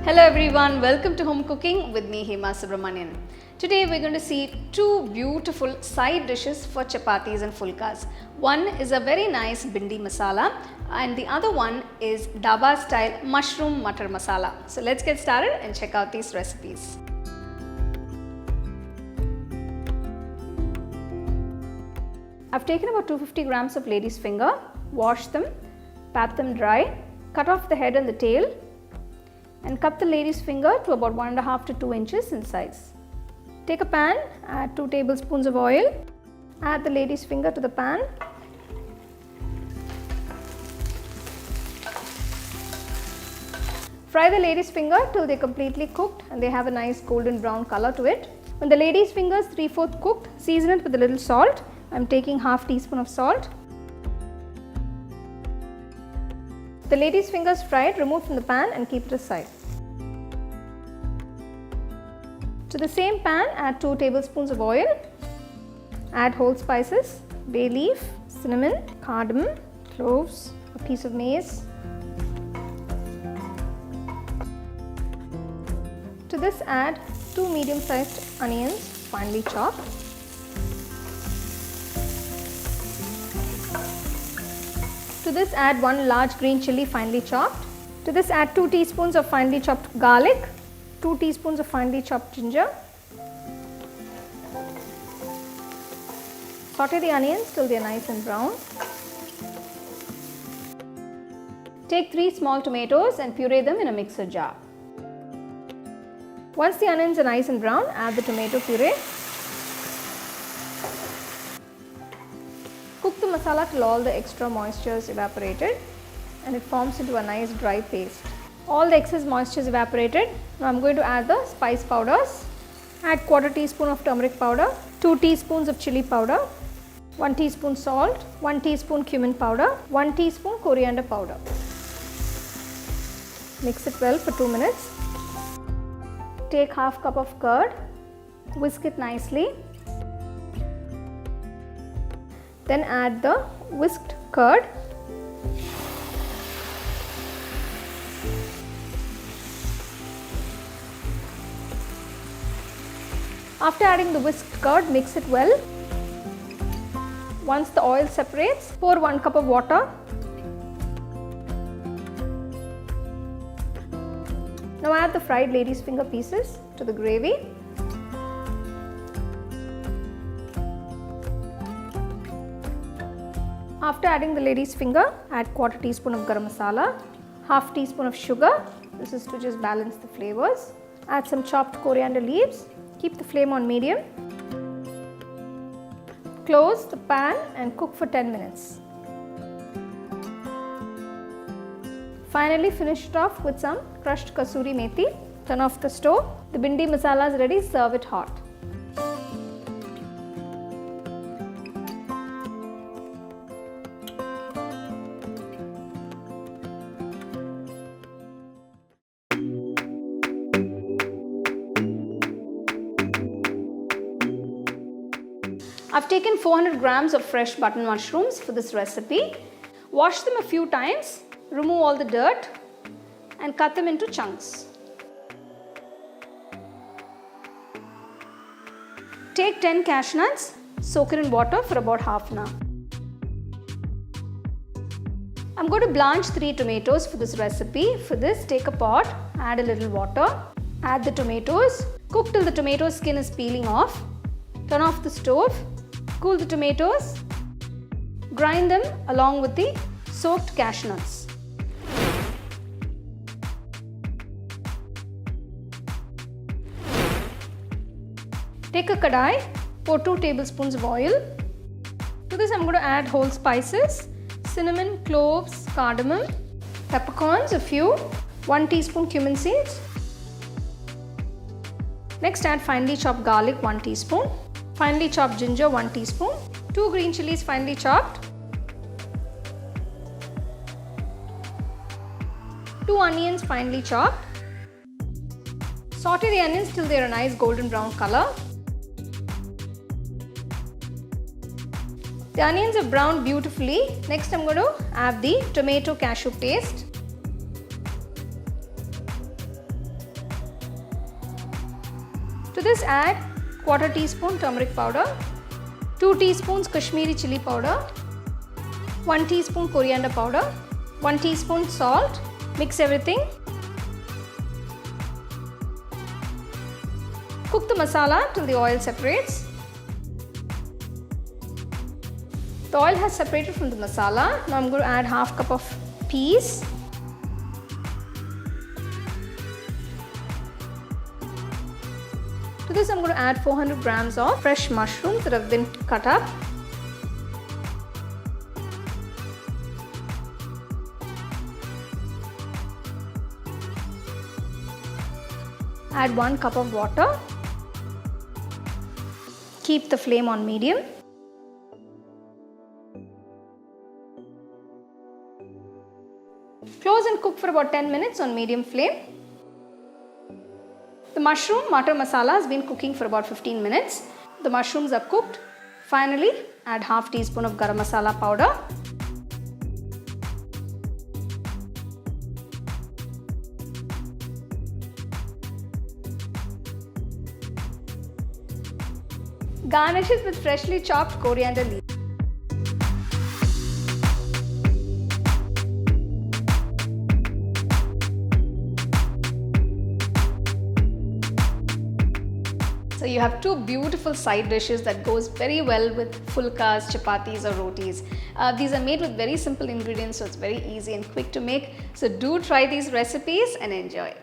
Hello everyone, welcome to Home Cooking with me Hema Subramanian. Today we're going to see two beautiful side dishes for chapatis and fulkas. One is a very nice Bhindi Masala and the other one is Dhaba style mushroom Matar Masala. So let's get started and check out these recipes. I've taken about 250 grams of lady's finger, washed them, pat them dry, cut off the head and the tail and cut the lady's finger to about 1.5 to 2 inches in size. Take a pan, add 2 tablespoons of oil, add the lady's finger to the pan. Fry the lady's finger till they're completely cooked and they have a nice golden brown color to it. When the lady's finger is 3/4 cooked, season it with a little salt. I'm taking half teaspoon of salt. The lady's fingers fried, remove from the pan and keep it aside. To the same pan, add 2 tablespoons of oil. Add whole spices, bay leaf, cinnamon, cardamom, cloves, a piece of mace. To this add 2 medium-sized onions, finely chopped. To this add 1 large green chilli finely chopped. To this add 2 teaspoons of finely chopped garlic, 2 teaspoons of finely chopped ginger. Saute the onions till they are nice and brown. Take 3 small tomatoes and puree them in a mixer jar. Once the onions are nice and brown, add the tomato puree. Cook the masala till all the extra moisture is evaporated and it forms into a nice dry paste. All the excess moisture is evaporated. Now I am going to add the spice powders. Add 1/4 teaspoon of turmeric powder, 2 teaspoons of chili powder, 1 teaspoon salt, 1 teaspoon cumin powder, 1 teaspoon coriander powder. Mix it well for 2 minutes. Take half cup of curd, whisk it nicely. Then add the whisked curd. After adding the whisked curd, mix it well. Once the oil separates, pour 1 cup of water. Now add the fried lady's finger pieces to the gravy. After adding the lady's finger, add 1/4 teaspoon of Garam Masala, half teaspoon of sugar. This is to just balance the flavors. Add some chopped coriander leaves. Keep the flame on medium. Close the pan and cook for 10 minutes. Finally, finish it off with some crushed Kasuri Methi. Turn off the stove. The Bhindi Masala is ready. Serve it hot. I've taken 400 grams of fresh button mushrooms for this recipe. Wash them a few times, remove all the dirt and cut them into chunks. Take 10 cashew nuts, soak it in water for about half an hour. I'm going to blanch 3 tomatoes for this recipe. For this, take a pot, add a little water, add the tomatoes, cook till the tomato skin is peeling off. Turn off the stove. Cool the tomatoes, grind them along with the soaked cashew nuts. Take a kadai, pour 2 tablespoons of oil. To this I am going to add whole spices, cinnamon, cloves, cardamom, peppercorns a few, 1 teaspoon cumin seeds. Next add finely chopped garlic 1 teaspoon. Finely chopped ginger 1 teaspoon, 2 green chilies finely chopped, 2 onions finely chopped. Saute the onions till they are a nice golden brown color. The onions have browned beautifully. Next I'm going to add the tomato cashew paste. this add quarter teaspoon turmeric powder, 2 teaspoons Kashmiri chili powder, 1 teaspoon coriander powder, 1 teaspoon salt. Mix everything. Cook the masala till the oil separates. The oil has separated from the masala. Now I'm going to add half cup of peas. To this I'm going to add 400 grams of fresh mushrooms that have been cut up. Add 1 cup of water. Keep the flame on medium. Close and cook for about 10 minutes on medium flame. The mushroom Matar Masala has been cooking for about 15 minutes. The mushrooms are cooked. Finally, add half teaspoon of Garam Masala powder. Garnish it with freshly chopped coriander leaves. So you have two beautiful side dishes that goes very well with fulkas, chapatis or rotis. These are made with very simple ingredients, so it's very easy and quick to make. So do try these recipes and enjoy.